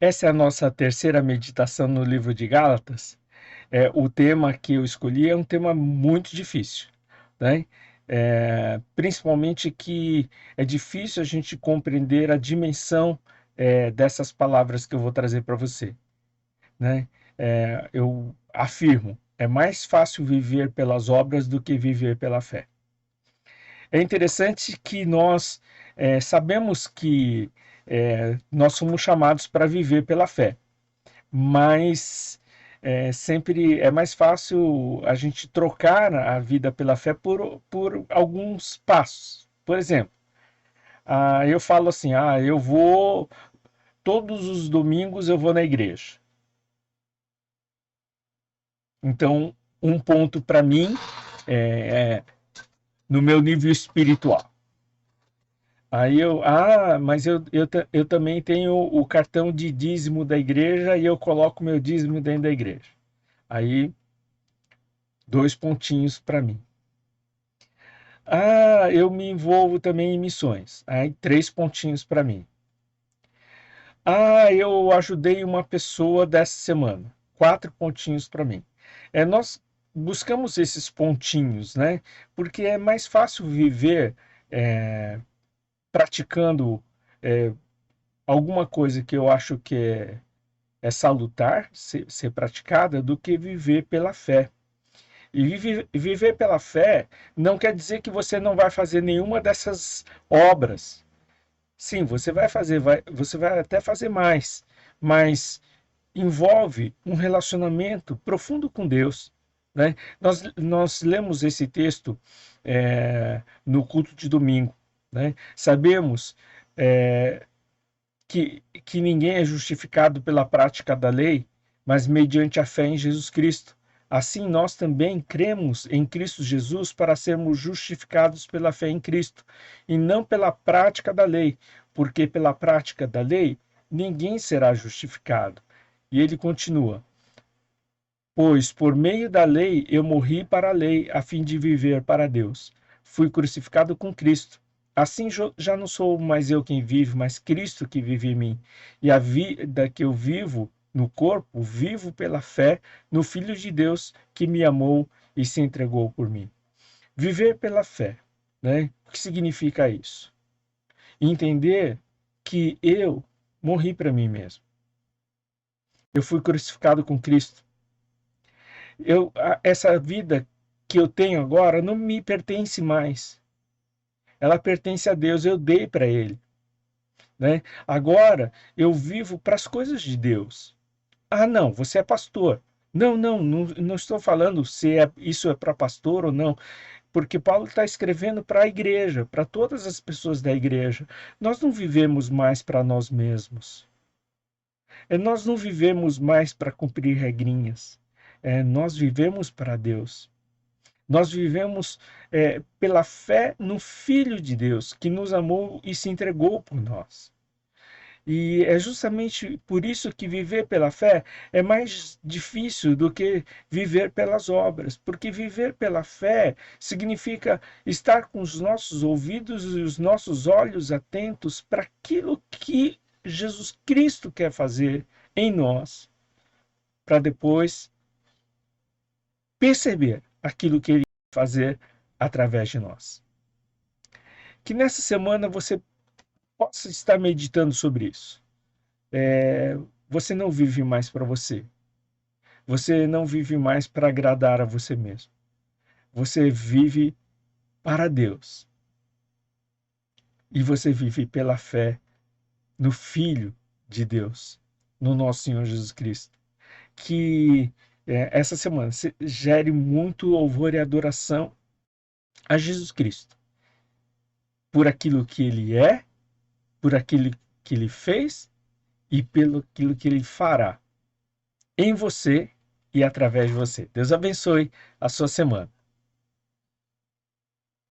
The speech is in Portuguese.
Essa é a nossa terceira meditação no livro de Gálatas. O tema que eu escolhi é um tema muito difícil, né? Principalmente que é difícil a gente compreender a dimensão dessas palavras que eu vou trazer para você, né? Eu afirmo, é mais fácil viver pelas obras do que viver pela fé. É interessante que nós sabemos que nós somos chamados para viver pela fé, mas sempre é mais fácil a gente trocar a vida pela fé por alguns passos. Por exemplo, eu falo assim, eu vou todos os domingos eu vou na igreja. Então, um ponto para mim é no meu nível espiritual. Mas eu também tenho o cartão de dízimo da igreja e eu coloco meu dízimo dentro da igreja. Aí, dois pontinhos para mim. Eu me envolvo também em missões. Aí, três pontinhos para mim. Eu ajudei uma pessoa dessa semana. Quatro pontinhos para mim. Nós buscamos esses pontinhos, né? Porque é mais fácil viver praticando é, alguma coisa que eu acho que é salutar ser praticada do que viver pela fé. E viver pela fé não quer dizer que você não vai fazer nenhuma dessas obras. Sim, você vai fazer, você vai até fazer mais, mas envolve um relacionamento profundo com Deus, né? Nós lemos esse texto no culto de domingo, né? Sabemos é, que ninguém é justificado pela prática da lei, mas mediante a fé em Jesus Cristo. Assim, nós também cremos em Cristo Jesus para sermos justificados pela fé em Cristo, e não pela prática da lei, porque pela prática da lei ninguém será justificado. E ele continua: Pois por meio da lei eu morri para a lei, a fim de viver para Deus. Fui crucificado com Cristo. Assim já não sou mais eu quem vive, mas Cristo que vive em mim. E a vida que eu vivo no corpo, vivo pela fé no Filho de Deus que me amou e se entregou por mim. Viver pela fé, né? O que significa isso? Entender que eu morri para mim mesmo. Eu fui crucificado com Cristo. Essa vida que eu tenho agora não me pertence mais. Ela pertence a Deus, eu dei para Ele. Né? Agora eu vivo para as coisas de Deus. Não, você é pastor. Não estou falando se isso é para pastor ou não, porque Paulo está escrevendo para a igreja, para todas as pessoas da igreja. Nós não vivemos mais para nós mesmos. Nós não vivemos mais para cumprir regrinhas. Nós vivemos para Deus. Nós vivemos pela fé no Filho de Deus, que nos amou e se entregou por nós. E é justamente por isso que viver pela fé é mais difícil do que viver pelas obras, porque viver pela fé significa estar com os nossos ouvidos e os nossos olhos atentos para aquilo que Jesus Cristo quer fazer em nós, para depois perceber aquilo que Ele quer fazer através de nós. Que nessa semana você possa estar meditando sobre isso. Você não vive mais para você. Você não vive mais para agradar a você mesmo. Você vive para Deus. E você vive pela fé no Filho de Deus, no nosso Senhor Jesus Cristo. Que essa semana gere muito louvor e adoração a Jesus Cristo. Por aquilo que Ele é, por aquilo que Ele fez e pelo aquilo que Ele fará em você e através de você. Deus abençoe a sua semana.